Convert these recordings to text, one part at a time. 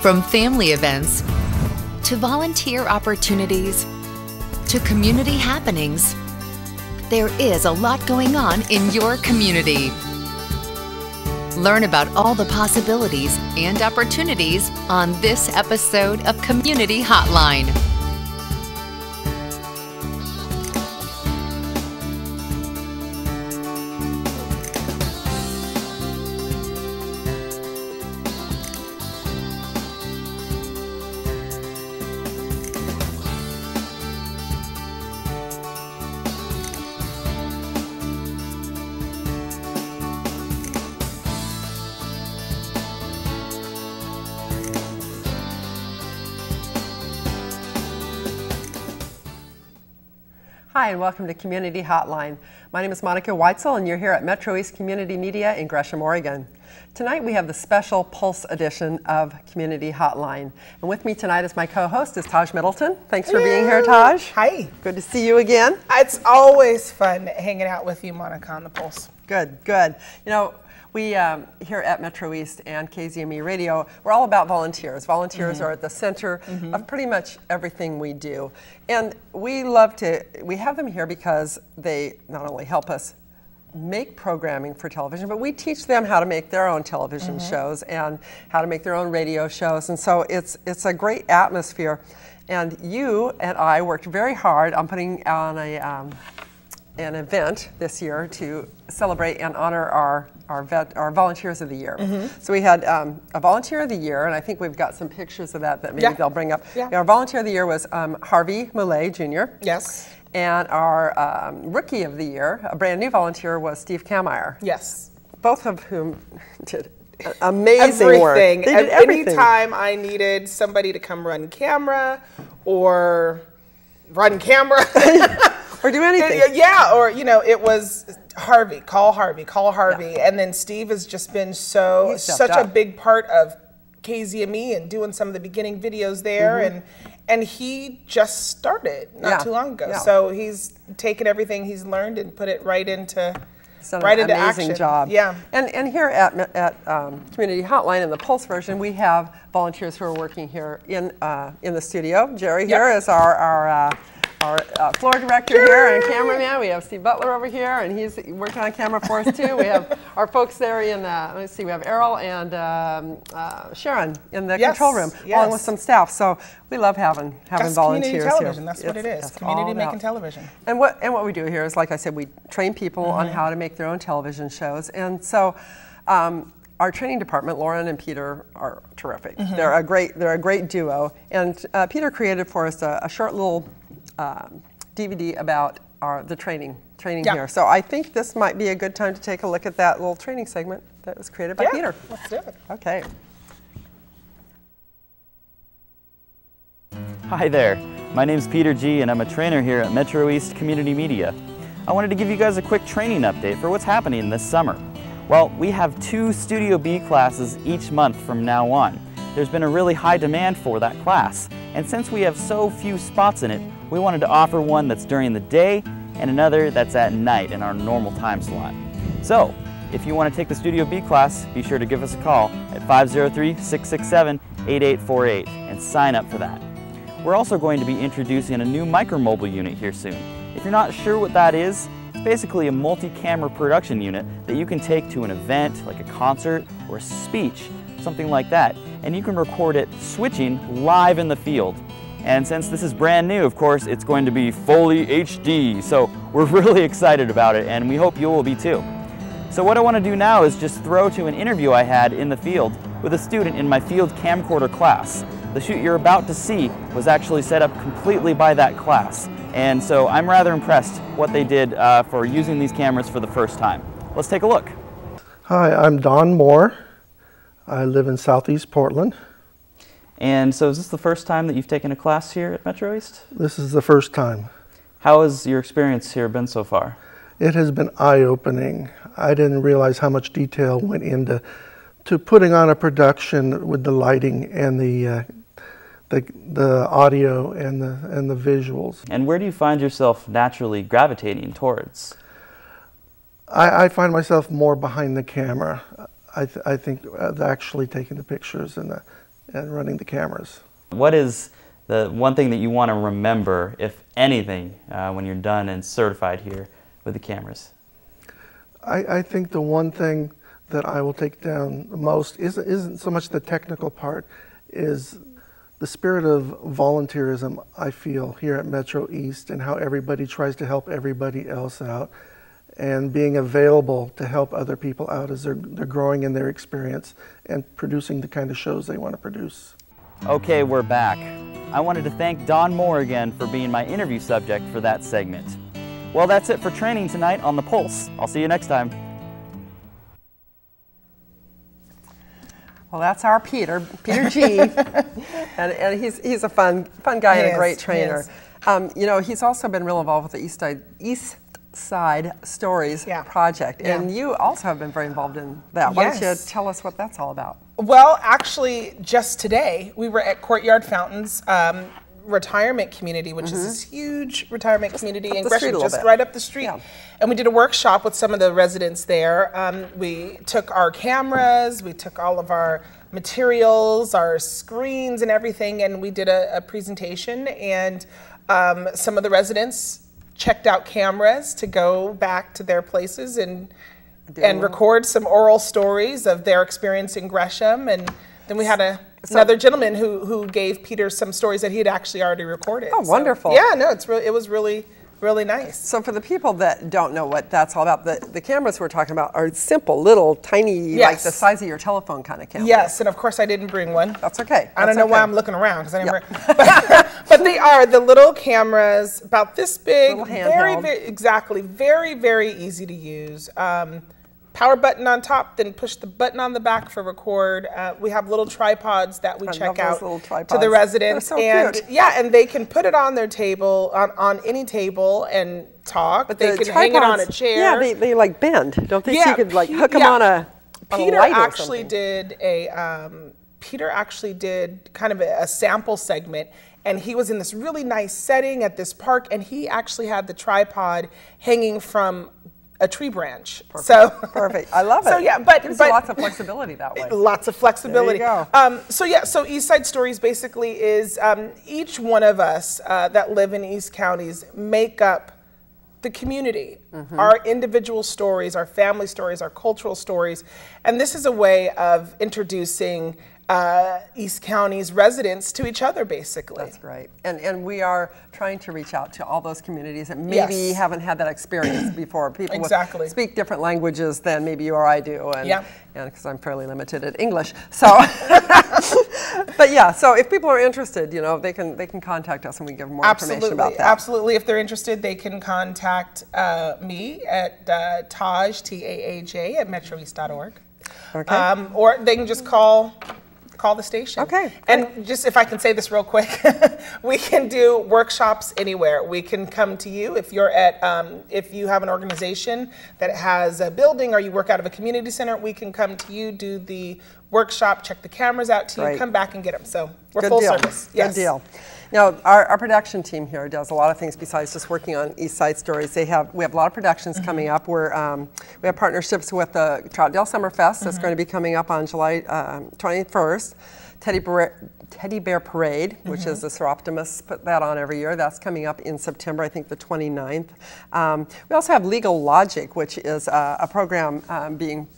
From family events to volunteer opportunities to community happenings, there is a lot going on in your community. Learn about all the possibilities and opportunities on this episode of Community Hotline. Hi, and welcome to Community Hotline. My name is Monica Weitzel, and you're here at MetroEast Community Media in Gresham, Oregon. Tonight we have the special Pulse edition of Community Hotline. And with me tonight as my co-host is Taj Middleton. Thanks for being here, Taj. Hi. Good to see you again. It's always fun hanging out with you, Monica, on the Pulse. Good, good. You know, we here at MetroEast and KZME Radio, we're all about volunteers. Volunteers are at the center of pretty much everything we do. And we have them here because they not only help us make programming for television, but we teach them how to make their own television shows and how to make their own radio shows. And so it's a great atmosphere. And you and I worked very hard on putting on an event this year to celebrate and honor our volunteers of the year. So we had a volunteer of the year, and I think we've got some pictures of that maybe they'll bring up. Our volunteer of the year was Harvey Moulet Jr. Yes. And our rookie of the year, a brand new volunteer, was Steve Kameyer. Yes. Both of whom did amazing work. Everything. They did everything. Anytime I needed somebody to come run camera or run camera. Or do anything. Yeah, or it was Harvey, call Harvey. Yeah. And then Steve has just been such a big part of KZME and doing some of the beginning videos there, and he just started not too long ago. So he's taken everything he's learned and put it right into action. Amazing job. Yeah. And here at Community Hotline in the Pulse version, we have volunteers who are working here in the studio. Jerry here is our floor director here and cameraman. We have Steve Butler over here, and he's working on camera for us too. We have our folks there in, let's see, we have Errol and Sharon in the control room, along with some staff. So we love having volunteers community television. here. That's what it is. Community making television. And what we do here is, like I said, we train people on how to make their own television shows. And so our training department, Lauren and Peter, are terrific. They're a great duo. And Peter created for us a short little DVD about the training here. So I think this might be a good time to take a look at that little training segment that was created by Peter. Let's do it. Okay. Hi there, my name's Peter G, and I'm a trainer here at MetroEast Community Media. I wanted to give you guys a quick training update for what's happening this summer. Well, we have 2 Studio B classes each month from now on. There's been a really high demand for that class, and since we have so few spots in it, we wanted to offer one that's during the day and another that's at night in our normal time slot. So, if you want to take the Studio B class, be sure to give us a call at 503-667-8848 and sign up for that. We're also going to be introducing a new micromobile unit here soon. If you're not sure what that is, it's basically a multi-camera production unit that you can take to an event, like a concert or a speech, something like that, and you can record it switching live in the field. And since this is brand new, of course, it's going to be fully HD, so we're really excited about it, and we hope you will be too. So what I want to do now is just throw to an interview I had in the field with a student in my field camcorder class. The shoot you're about to see was actually set up completely by that class, and so I'm rather impressed what they did for using these cameras for the first time. Let's take a look. Hi, I'm Don Moore. I live in Southeast Portland. And so is this the first time that you've taken a class here at MetroEast? This is the first time. How has your experience here been so far? It has been eye-opening. I didn't realize how much detail went into putting on a production with the lighting and the audio and the visuals. And where do you find yourself naturally gravitating towards? I find myself more behind the camera. I think actually taking the pictures and and running the cameras. What is the one thing that you want to remember, if anything, when you're done and certified here with the cameras? I think the one thing that I will take down the most isn't so much the technical part, is the spirit of volunteerism I feel here at MetroEast, and how everybody tries to help everybody else out, and being available to help other people out as they're growing in their experience and producing the kind of shows they want to produce. Okay, we're back. I wanted to thank Don Moore again for being my interview subject for that segment. Well, that's it for training tonight on The Pulse. I'll see you next time. Well, that's our Peter G. and he's a fun guy and a great trainer. You know, he's also been real involved with the East Side Stories project, and you also have been very involved in that. Why don't you tell us what that's all about? Well, actually, just today we were at Courtyard Fountains retirement community, which is this huge retirement community in Gresham, just right up the street. And we did a workshop with some of the residents there. We took our cameras, we took all of our materials, our screens and everything, and we did a presentation, and some of the residents checked out cameras to go back to their places and record some oral stories of their experience in Gresham. And then we had another gentleman who gave Peter some stories that he had actually already recorded. Oh, wonderful. Yeah, no, it was really nice. So for the people that don't know what that's all about, the cameras we're talking about are simple, little, tiny, like the size of your telephone kind of cameras. Yes, and of course I didn't bring one. That's okay. I don't know why I'm looking around, because I didn't bring but they are the little cameras, about this big, very, very easy to use. Power button on top, then push the button on the back for record. We have little tripods that we check out to the residents. They're so cute. And they can put it on their table, on any table, and talk. But they can hang it on a chair. Yeah, they like bend, don't they? So you could like hook them on a Peter light actually did Peter actually did kind of a sample segment, and he was in this really nice setting at this park, and he actually had the tripod hanging from a tree branch. Perfect. So perfect. I love it. So yeah, but gives you lots of flexibility that way. Lots of flexibility. There you go. So East Side Stories basically is each one of us that live in East Counties make up the community, our individual stories, our family stories, our cultural stories, and this is a way of introducing East County's residents to each other, basically. That's great. And we are trying to reach out to all those communities that maybe haven't had that experience before. People speak different languages than maybe you or I do, and because I'm fairly limited at English. So, but yeah, so if people are interested, you know, they can contact us and we give them more information about that. Absolutely. If they're interested, they can contact me at Taj, T-A-A-J, at metroeast.org. Okay. Or they can just call the station. Okay. And just, if I can say this real quick, we can do workshops anywhere. We can come to you if you're at, if you have an organization that has a building or you work out of a community center, we can come to you, do the workshop, check the cameras out to you, come back and get them. So we're full service. Good deal. Now, our production team here does a lot of things besides just working on East Side Stories. We have a lot of productions coming up. We have partnerships with the Troutdale Summerfest that's going to be coming up on July 21st. Teddy Bear Parade, which is the Seroptimists put that on every year. That's coming up in September, I think the 29th. We also have Legal Logic, which is a program being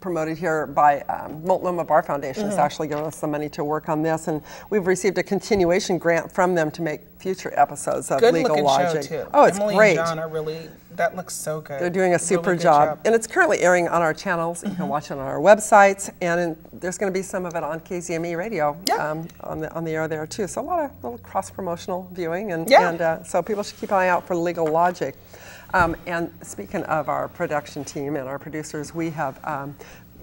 promoted here by Multnomah Bar Foundation. Has actually given us the money to work on this, and we've received a continuation grant from them to make future episodes of Legal Logic. Show too. Oh, it's Emily great. And John are really, that looks so good. They're doing a super job. And it's currently airing on our channels. You can watch it on our websites, and there's going to be some of it on KZME radio on the air there too. So a lot of little cross-promotional viewing, and so people should keep an eye out for Legal Logic. And speaking of our production team and our producers, we have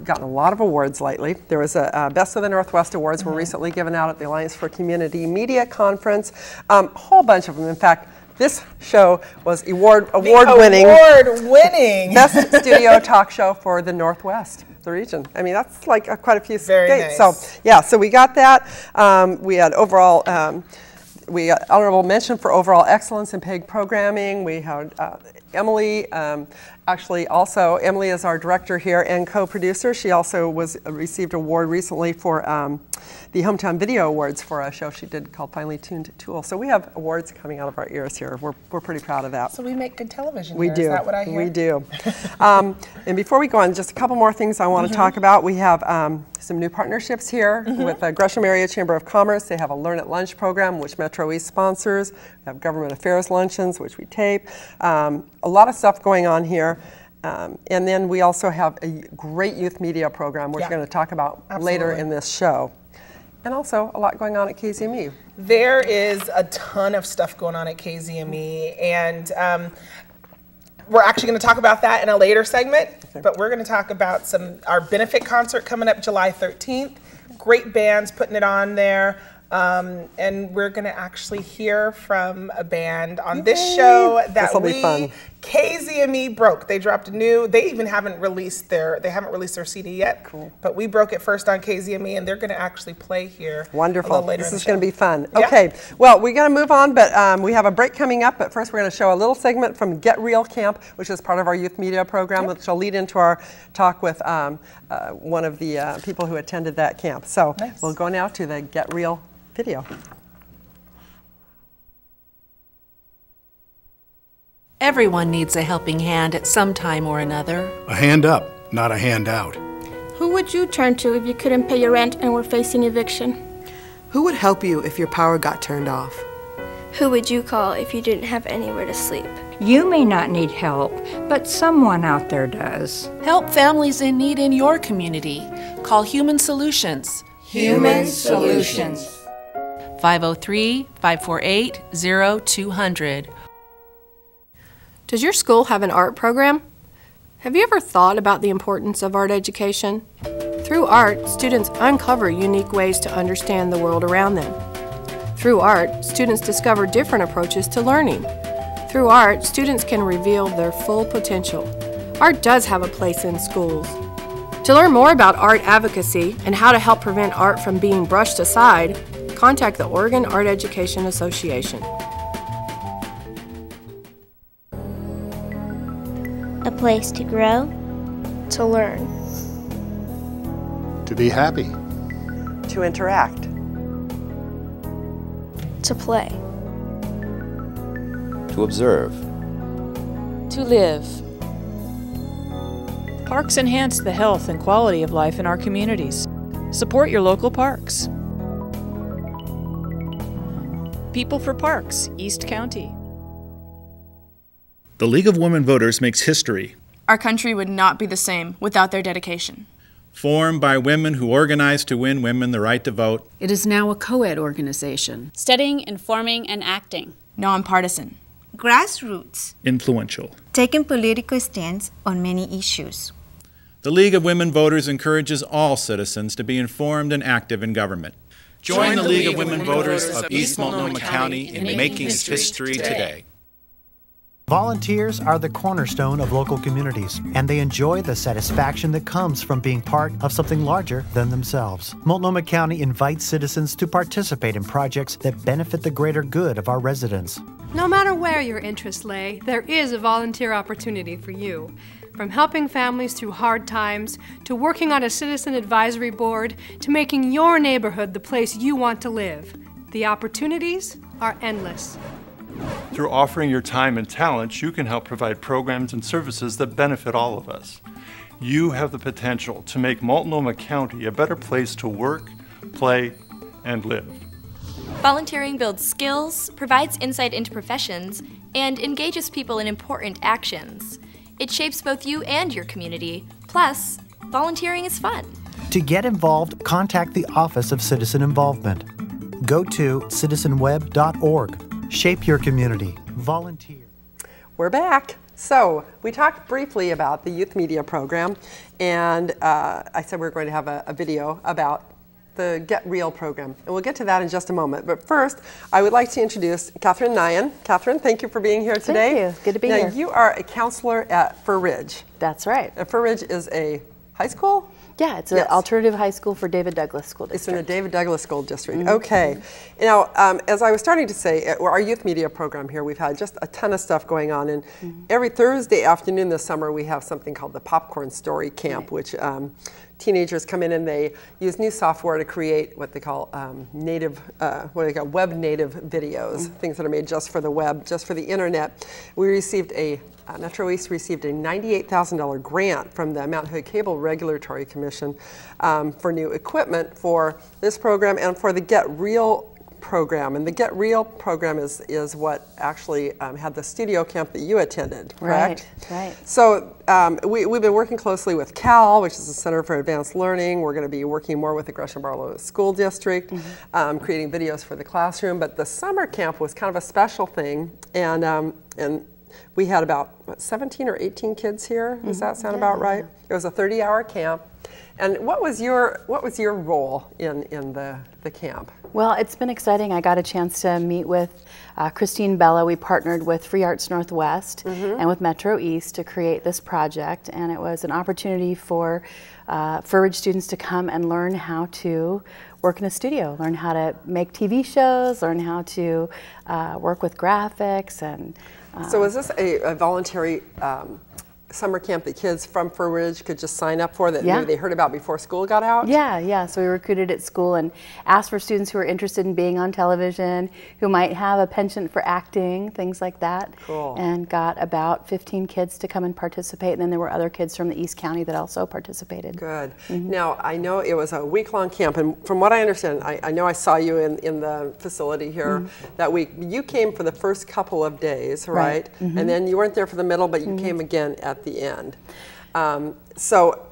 gotten a lot of awards lately. There was a Best of the Northwest Awards were recently given out at the Alliance for Community Media Conference. A whole bunch of them. In fact, this show was award-winning Best Studio Talk Show for the Northwest, the region. I mean, that's like quite a few states. Nice. So yeah, so we got that. We had overall. We got honorable mention for overall excellence in PEG programming. We had Emily Actually, also, Emily is our director here and co-producer. She also received an award recently for the Hometown Video Awards for a show she did called Finely Tuned Tool. So we have awards coming out of our ears here. We're pretty proud of that. So we make good television We here. do. Is that what I hear? We do. And before we go on, just a couple more things I want to talk about. We have some new partnerships here with the Gresham Area Chamber of Commerce. They have a Learn at Lunch program, which MetroEast sponsors. We have government affairs luncheons, which we tape. A lot of stuff going on here. And then we also have a great youth media program, which we're going to talk about later in this show. And also a lot going on at KZME. There is a ton of stuff going on at KZME, and we're actually going to talk about that in a later segment, but we're going to talk about our benefit concert coming up July 13th. Great bands putting it on there. And we're going to actually hear from a band on this show that KZME broke. They dropped they even haven't released their CD yet. Cool. But we broke it first on KZME, and they're going to actually play here. Wonderful. Later this in is going to be fun. Yeah. Okay. Well, we're going to move on, but we have a break coming up. But first, we're going to show a little segment from Get Real Camp, which is part of our youth media program, which will lead into our talk with one of the people who attended that camp. So we'll go now to the Get Real video. Everyone needs a helping hand at some time or another. A hand up, not a handout. Who would you turn to if you couldn't pay your rent and were facing eviction? Who would help you if your power got turned off? Who would you call if you didn't have anywhere to sleep? You may not need help, but someone out there does. Help families in need in your community. Call Human Solutions. Human Solutions. 503-548-0200. Does your school have an art program? Have you ever thought about the importance of art education? Through art, students uncover unique ways to understand the world around them. Through art, students discover different approaches to learning. Through art, students can reveal their full potential. Art does have a place in schools. To learn more about art advocacy and how to help prevent art from being brushed aside, contact the Oregon Art Education Association. A place to grow, To learn. To be happy. To interact. To play. To observe. To live. Parks enhance the health and quality of life in our communities. Support your local parks. People for Parks, East County. The League of Women Voters makes history. Our country would not be the same without their dedication. Formed by women who organized to win women the right to vote. It is now a co-ed organization. Studying, informing, and acting. Nonpartisan. Grassroots. Influential. Taking political stance on many issues. The League of Women Voters encourages all citizens to be informed and active in government. Join the League of Women Voters of East Multnomah County in making history today. Volunteers are the cornerstone of local communities, and they enjoy the satisfaction that comes from being part of something larger than themselves. Multnomah County invites citizens to participate in projects that benefit the greater good of our residents. No matter where your interests lay, there is a volunteer opportunity for you. From helping families through hard times, to working on a citizen advisory board, to making your neighborhood the place you want to live. The opportunities are endless. Through offering your time and talents, you can help provide programs and services that benefit all of us. You have the potential to make Multnomah County a better place to work, play, and live. Volunteering builds skills, provides insight into professions, and engages people in important actions. It shapes both you and your community. Plus, volunteering is fun. To get involved, contact the Office of Citizen Involvement. Go to citizenweb.org. Shape your community. Volunteer. We're back. So we talked briefly about the youth media program, and I said we were going to have a video about the Get Real program. And we'll get to that in just a moment. But first, I would like to introduce Catherine Nyan. Catherine, thank you for being here today. Thank you. Good to be here. You are a counselor at Fur Ridge. That's right. Fur Ridge is a high school? Yeah, it's an alternative high school for David Douglas School District. It's in the David Douglas School District. Okay. Now, as I was starting to say, our youth media program here, we've had just a ton of stuff going on. And every Thursday afternoon this summer, we have something called the Popcorn Story Camp, which teenagers come in and they use new software to create what they call web native videos, things that are made just for the web, just for the internet. We received MetroEast received a $98,000 grant from the Mount Hood Cable Regulatory Commission for new equipment for this program and for the Get Real program. And the Get Real program is what actually had the studio camp that you attended, correct? Right. So we've been working closely with CAL, which is the Center for Advanced Learning. We're going to be working more with the Gresham Barlow School District, creating videos for the classroom. But the summer camp was kind of a special thing, and we had about 17 or 18 kids here. Does that sound about right? It was a 30-hour camp. And what was your role in the camp? Well, it's been exciting. I got a chance to meet with Christine Bella. We partnered with Free Arts Northwest and with MetroEast to create this project, and it was an opportunity for Ridge students to come and learn how to work in a studio, learn how to make TV shows, learn how to work with graphics. And so is this a voluntary summer camp that kids from Fir Ridge could just sign up for that maybe they heard about before school got out? Yeah. So we recruited at school and asked for students who are interested in being on television, who might have a penchant for acting, things like that. Cool. And got about 15 kids to come and participate. And then there were other kids from the East County that also participated. Good. Now, I know it was a week-long camp, and from what I understand, I know I saw you in the facility here that week. You came for the first couple of days, right? And then you weren't there for the middle, but you came again at the end. So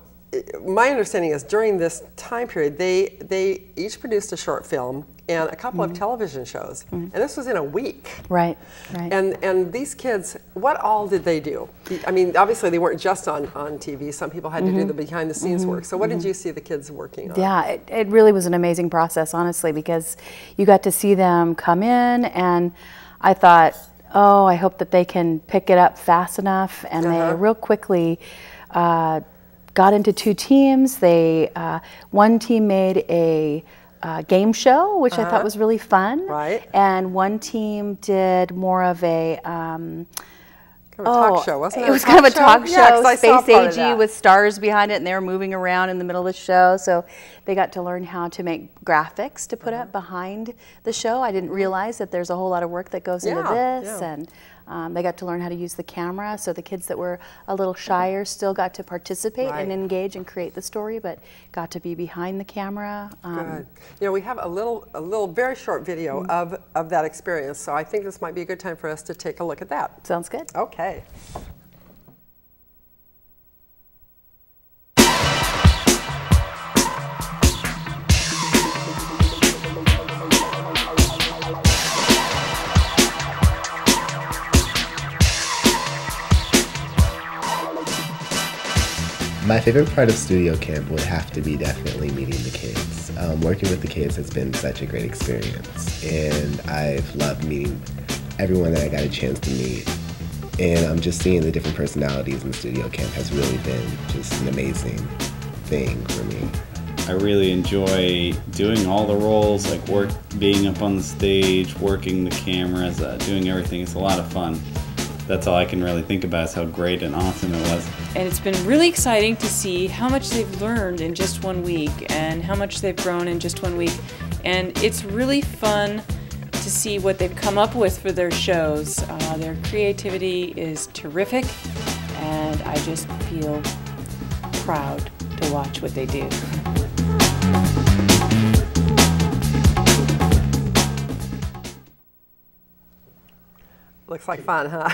my understanding is during this time period, they each produced a short film and a couple of television shows. And this was in a week. Right. And these kids, what all did they do? I mean, obviously they weren't just on TV. Some people had to do the behind the scenes work. So what did you see the kids working on? Yeah, it really was an amazing process, honestly, because you got to see them come in, and I thought, oh, I hope that they can pick it up fast enough. And they real quickly got into two teams. One team made a game show, which I thought was really fun. Right. And one team did more of a talk show, wasn't it? It was kind of a talk show, Space AG with stars behind it, and they were moving around in the middle of the show. So they got to learn how to make graphics to put up behind the show. I didn't realize that there's a whole lot of work that goes into this, and they got to learn how to use the camera. So the kids that were a little shyer still got to participate and engage and create the story, but got to be behind the camera. Good. You know, we have a little very short video of that experience, so I think this might be a good time for us to take a look at that. Sounds good. Okay. My favorite part of studio camp would have to be definitely meeting the kids. Working with the kids has been such a great experience, and I've loved meeting everyone that I got a chance to meet. And just seeing the different personalities in studio camp has really been just an amazing thing for me. I really enjoy doing all the roles, like being up on the stage, working the cameras, doing everything. It's a lot of fun. That's all I can really think about is how great and awesome it was. And it's been really exciting to see how much they've learned in just 1 week and how much they've grown in just 1 week. And it's really fun to see what they've come up with for their shows. Their creativity is terrific, and I just feel proud to watch what they do. Looks like fun, huh?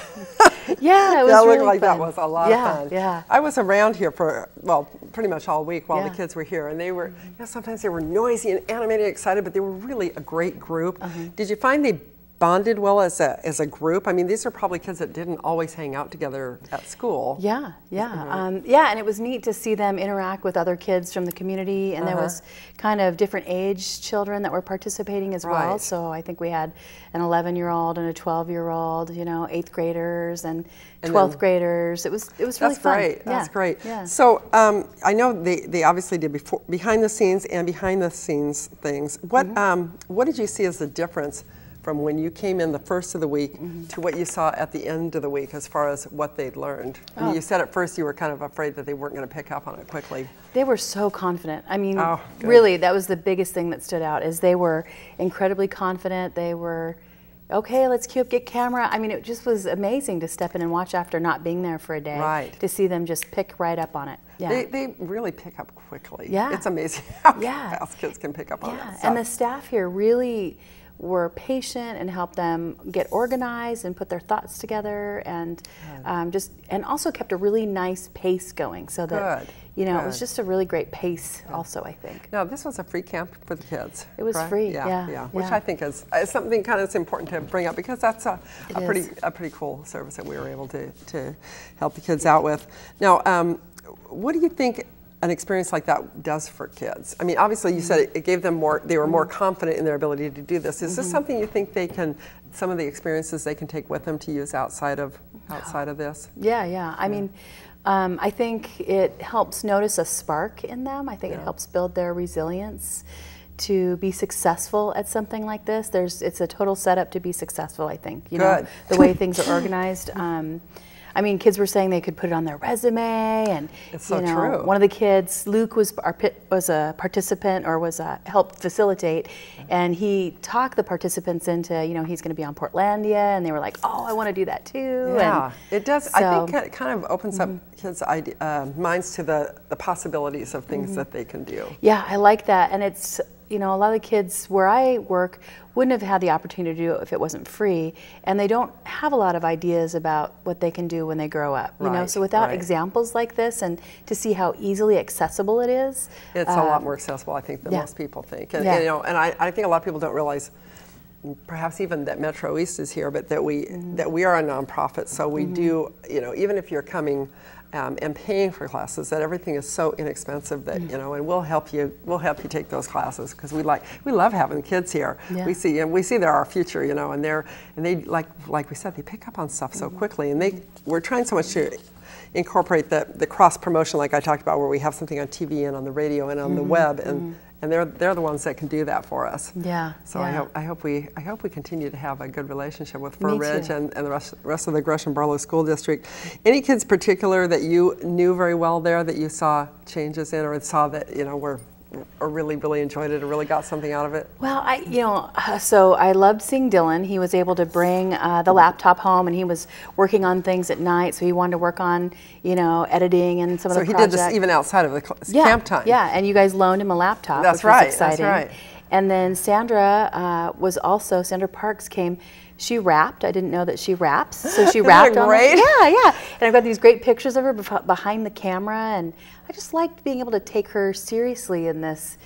Yeah, it was that really looked like fun. That was a lot of fun. Yeah. I was around here for, well, pretty much all week while the kids were here, and they were, sometimes they were noisy and animated and excited, but they were really a great group. Did you find they bonded well as a group? I mean, these are probably kids that didn't always hang out together at school. Yeah, yeah, and it was neat to see them interact with other kids from the community, and there was kind of different age children that were participating as well. So I think we had an 11-year-old and a 12-year-old, you know, 8th graders and 12th graders. It was really fun. That's great. Yeah. That's great. Yeah. So I know they obviously did behind the scenes and behind the scenes things. What did you see as the difference from when you came in the first of the week to what you saw at the end of the week as far as what they'd learned? I mean, you said at first you were kind of afraid that they weren't going to pick up on it quickly. They were so confident. I mean, really, that was the biggest thing that stood out, is they were incredibly confident. They were, okay, let's cue up, get camera. I mean, it just was amazing to step in and watch after not being there for a day, to see them just pick right up on it. Yeah. They really pick up quickly. Yeah. It's amazing how fast kids can pick up on that stuff. And the staff here really were patient and helped them get organized and put their thoughts together, and and also kept a really nice pace going, so that you know it was just a really great pace. Also, I think. Now, this was a free camp for the kids. It was free. Which I think is something kind of important to bring up, because that's a pretty cool service that we were able to help the kids out with. Now, what do you think an experience like that does for kids? I mean, obviously you said it gave them more, they were more confident in their ability to do this. Is this something you think they can, some of the experiences they can take with them to use outside of this? Yeah. I mean, I think it helps notice a spark in them. I think it helps build their resilience to be successful at something like this. It's a total setup to be successful, I think. You know, the way things are organized. I mean, kids were saying they could put it on their resume, and it's so true. One of the kids, Luke, was a participant, or helped facilitate, and he talked the participants into, you know, he's going to be on Portlandia, and they were like, oh, I want to do that too. Yeah, and it does. So, I think it kind of opens up kids' minds to the possibilities of things that they can do. Yeah, I like that, and it's, you know, a lot of the kids where I work wouldn't have had the opportunity to do it if it wasn't free, and they don't have a lot of ideas about what they can do when they grow up. You know, so without examples like this, and to see how easily accessible it is, it's a lot more accessible, I think, than most people think. And you know, and I think a lot of people don't realize, perhaps even that MetroEast is here, but that we are a nonprofit, so we do, you know, even if you're coming and paying for classes, that everything is so inexpensive that you know, and we'll help you take those classes, because we love having kids here. We see they're our future, you know, and they like we said, they pick up on stuff so quickly, and we're trying so much to incorporate the cross promotion, like I talked about, where we have something on TV and on the radio and on the web, and they're the ones that can do that for us. Yeah. So I hope we continue to have a good relationship with Fur Ridge and the rest of the Gresham Barlow School District. Any kids particular that you knew very well there that you saw changes in, or saw that, you know, were or really enjoyed it, or really got something out of it? Well, so I loved seeing Dylan. He was able to bring the laptop home, and he was working on things at night, so he wanted to work on, you know, editing and some of the projects. So he did this even outside of the camp time? Yeah, and you guys loaned him a laptop, which was exciting. That's right. And then Sandra Sandra Parks came. She rapped. I didn't know that she raps, so she rapped on it. Yeah. And I've got these great pictures of her behind the camera, and I just liked being able to take her seriously in this.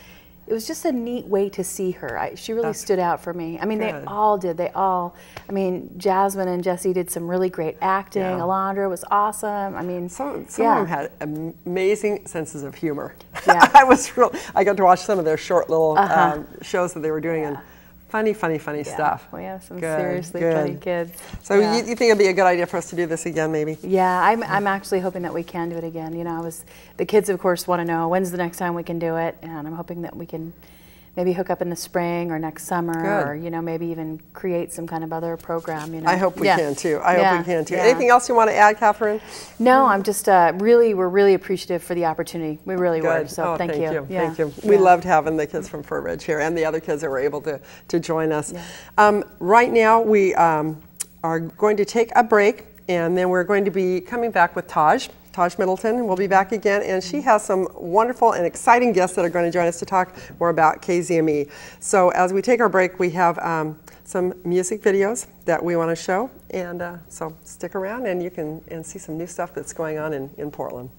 It was just a neat way to see her. She really stood out for me. I mean, they all did. I mean, Jasmine and Jesse did some really great acting. Alondra was awesome. I mean, some of them had amazing senses of humor. Yeah. I got to watch some of their short little shows that they were doing, and funny stuff. We have some seriously funny kids. So you think it'd be a good idea for us to do this again, maybe? Yeah, I'm actually hoping that we can do it again. You know, the kids, of course, want to know when's the next time we can do it, and I'm hoping that we can maybe hook up in the spring or next summer, or, you know, maybe even create some kind of other program. You know, I hope we can too. Anything else you want to add, Catherine? No, I'm just we're really appreciate for the opportunity. We really were. So thank you. Thank you. We loved having the kids from Fur Ridge here, and the other kids that were able to join us. Right now we are going to take a break, and then we're going to be coming back with Taj Middleton will be back again, and she has some wonderful and exciting guests that are going to join us to talk more about KZME. So as we take our break, we have some music videos that we want to show, and so stick around and you can see some new stuff that's going on in Portland.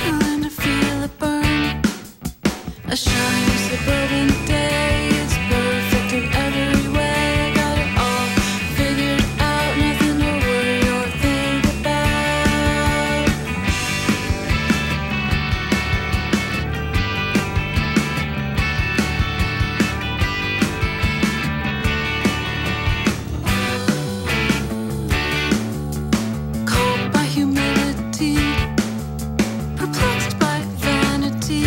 struggling to feel it burn. A shiny suburban day is perfect in every way. I got it all figured out, nothing to worry or think about. Caught by humility, perplexed by vanity.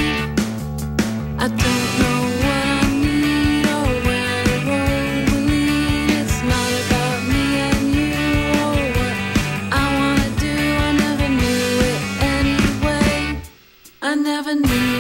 I don't know what I need or where the road will lead. It's not about me and you or what I wanna do. I never knew it anyway. I never knew